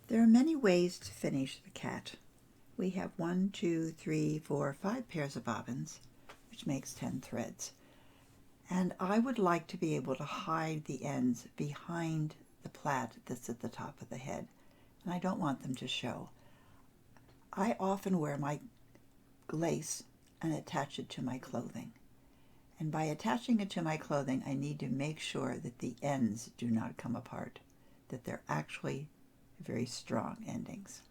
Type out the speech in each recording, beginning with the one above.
There are many ways to finish the cat. We have 1, 2, 3, 4, 5 pairs of bobbins, which makes 10 threads. And I would like to be able to hide the ends behind the plait that's at the top of the head, and I don't want them to show. I often wear my lace and attach it to my clothing. And by attaching it to my clothing, I need to make sure that the ends do not come apart, that they're actually very strong endings.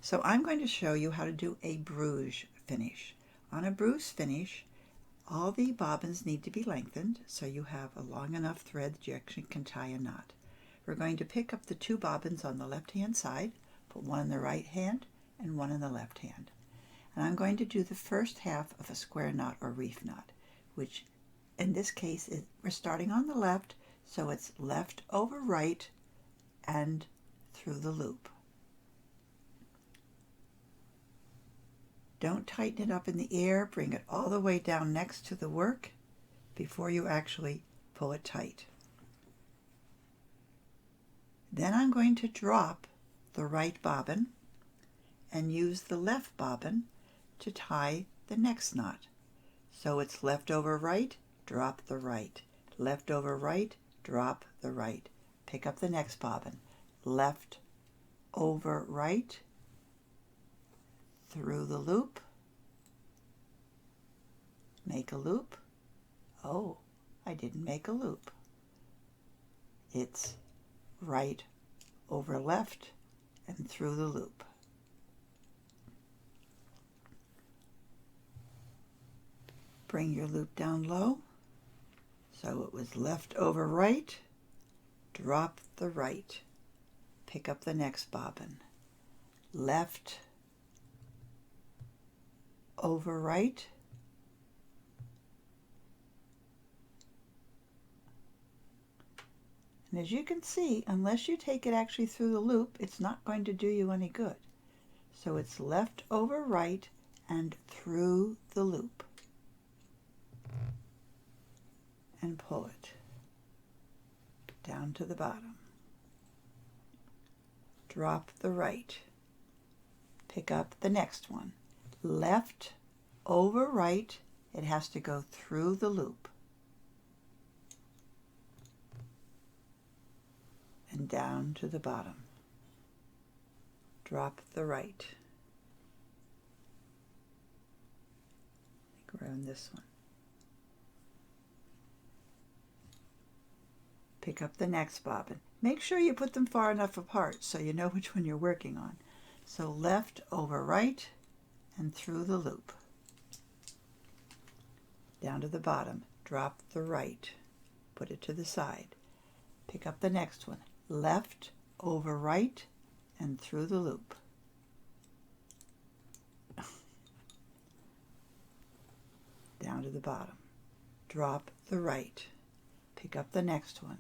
So I'm going to show you how to do a Brugges finish. On a Brugges finish, all the bobbins need to be lengthened, so you have a long enough thread that you actually can tie a knot. We're going to pick up the 2 bobbins on the left-hand side, put one in the right hand and one in the left hand. And I'm going to do the first half of a square knot or reef knot, which in this case we're starting on the left, so it's left over right and through the loop. Don't tighten it up in the air, bring it all the way down next to the work before you actually pull it tight. Then I'm going to drop the right bobbin and use the left bobbin to tie the next knot. So it's left over right, drop the right, left over right, drop the right. Pick up the next bobbin, left over right, through the loop, make a loop. Oh, I didn't make a loop. It's right over left and through the loop. Bring your loop down low. So it was left over right, drop the right, pick up the next bobbin, left over right, and as you can see, unless you take it actually through the loop, it's not going to do you any good. So it's left over right and through the loop, and pull it down to the bottom. Drop the right, pick up the next one, left over right, it has to go through the loop and down to the bottom. Drop the right. I think around this one. Pick up the next bobbin. Make sure you put them far enough apart so you know which one you're working on. So left over right and through the loop. Down to the bottom, drop the right, put it to the side. Pick up the next one, left over right and through the loop. Down to the bottom, drop the right, pick up the next one,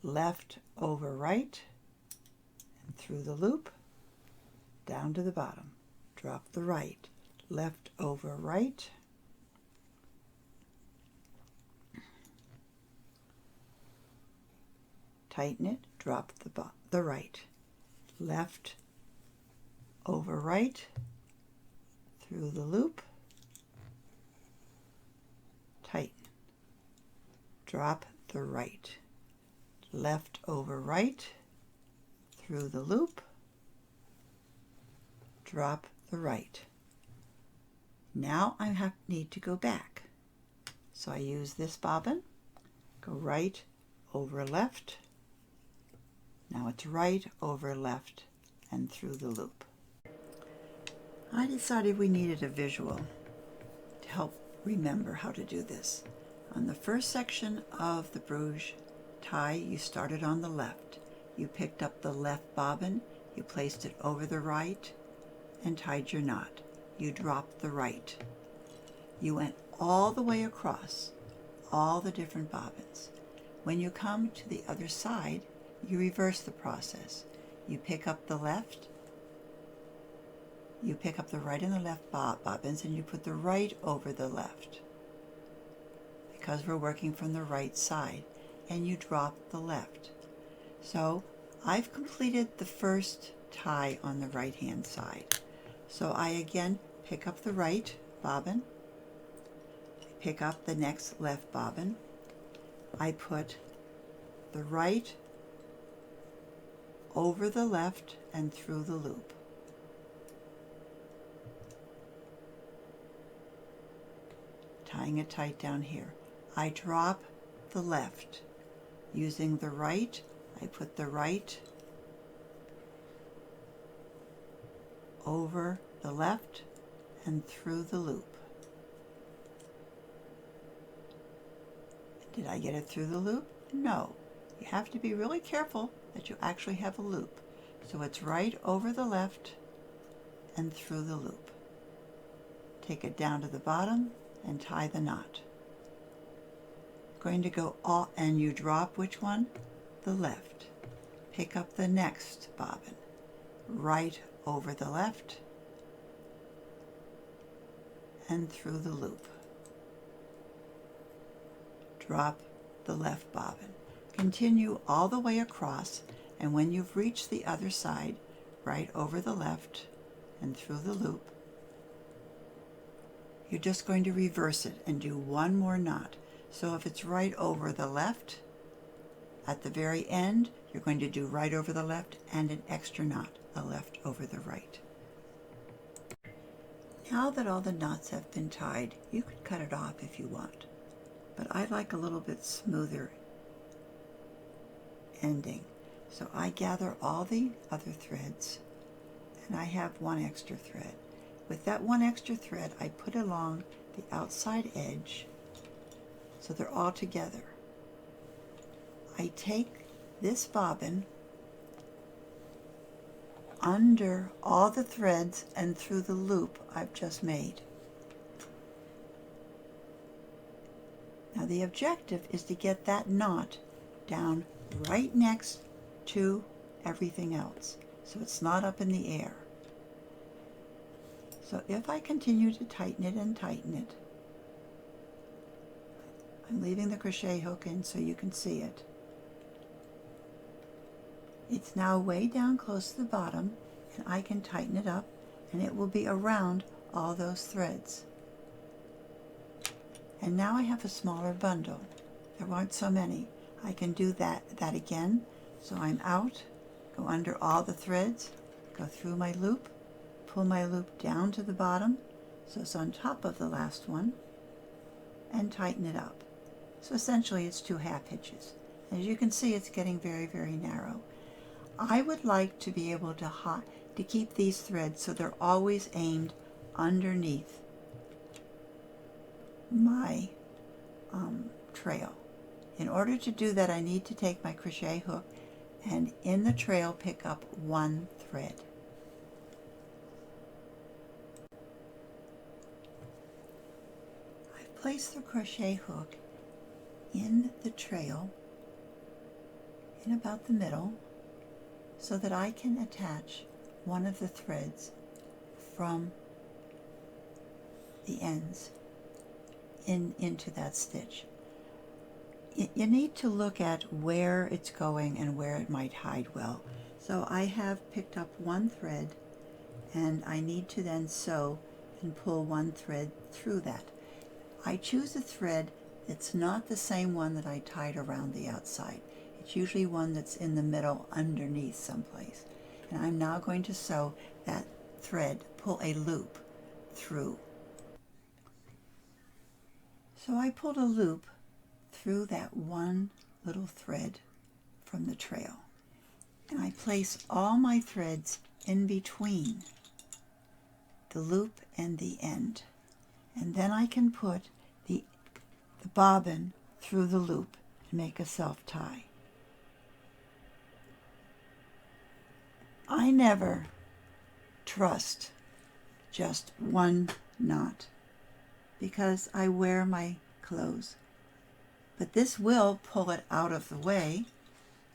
left over right and through the loop, down to the bottom, drop the right, left over right, tighten it, drop the right, left over right, through the loop, tighten, drop the right, left over right, through the loop, drop the right. Now I need to go back. So I use this bobbin, go right over left. Now it's right over left and through the loop. I decided we needed a visual to help remember how to do this. On the first section of the Brugges tie, you started on the left. You picked up the left bobbin, you placed it over the right and tied your knot. You dropped the right. You went all the way across all the different bobbins. When you come to the other side, you reverse the process. You pick up the left, you pick up the right and the left bobbins, and you put the right over the left because we're working from the right side, and you drop the left. So I've completed the first tie on the right hand side. So I again pick up the right bobbin, pick up the next left bobbin, I put the right over the left and through the loop. Tying it tight down here. I drop the left. Using the right, I put the right over the left and through the loop. Did I get it through the loop? No. You have to be really careful that you actually have a loop. So it's right over the left and through the loop. Take it down to the bottom and tie the knot. Going to go all, and you drop which one? The left. Pick up the next bobbin. Right over the left and through the loop. Drop the left bobbin. Continue all the way across, and when you've reached the other side, right over the left and through the loop, you're just going to reverse it and do one more knot. So if it's right over the left, at the very end, you're going to do right over the left and an extra knot, a left over the right. Now that all the knots have been tied, you could cut it off if you want, but I like a little bit smoother ending. So I gather all the other threads, and I have one extra thread. With that one extra thread, I put along the outside edge so they're all together. I take this bobbin under all the threads and through the loop I've just made. Now the objective is to get that knot down right next to everything else, so it's not up in the air. So if I continue to tighten it and tighten it, I'm leaving the crochet hook in so you can see it. It's now way down close to the bottom, and I can tighten it up, and it will be around all those threads. And now I have a smaller bundle. There aren't so many. I can do that again. So I'm out, go under all the threads, go through my loop, pull my loop down to the bottom, so it's on top of the last one, and tighten it up. So essentially it's 2 half hitches. As you can see, it's getting very, very narrow. I would like to be able to keep these threads so they're always aimed underneath my trail. In order to do that, I need to take my crochet hook and in the trail pick up 1 thread. I've placed the crochet hook in the trail in about the middle so that I can attach one of the threads from the ends into that stitch. You need to look at where it's going and where it might hide well. So I have picked up 1 thread, and I need to then sew and pull 1 thread through that. I choose a thread that's not the same one that I tied around the outside. It's usually one that's in the middle underneath someplace. And I'm now going to sew that thread, pull a loop through. So I pulled a loop through that 1 little thread from the trail, and I place all my threads in between the loop and the end, and then I can put the bobbin through the loop and make a self tie. I never trust just 1 knot because I wear my clothes. But this will pull it out of the way.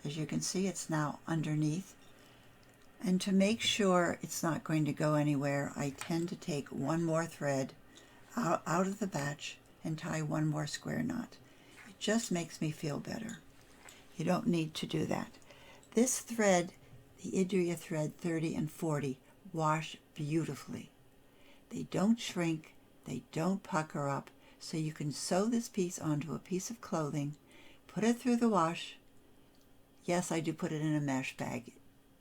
As you can see, it's now underneath. And to make sure it's not going to go anywhere, I tend to take 1 more thread out of the batch and tie 1 more square knot. just makes me feel better. You don't need to do that. This thread the Idria thread 30 and 40 wash beautifully. They don't shrink, they don't pucker up, so you can sew this piece onto a piece of clothing, put it through the wash. Yes, I do put it in a mesh bag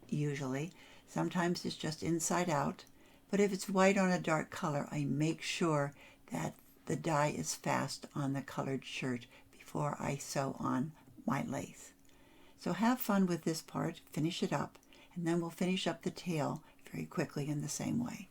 usually. Sometimes it's just inside out, but if it's white on a dark color, I make sure that the dye is fast on the colored shirt before I sew on my lace. So have fun with this part, finish it up, and then we'll finish up the tail very quickly in the same way.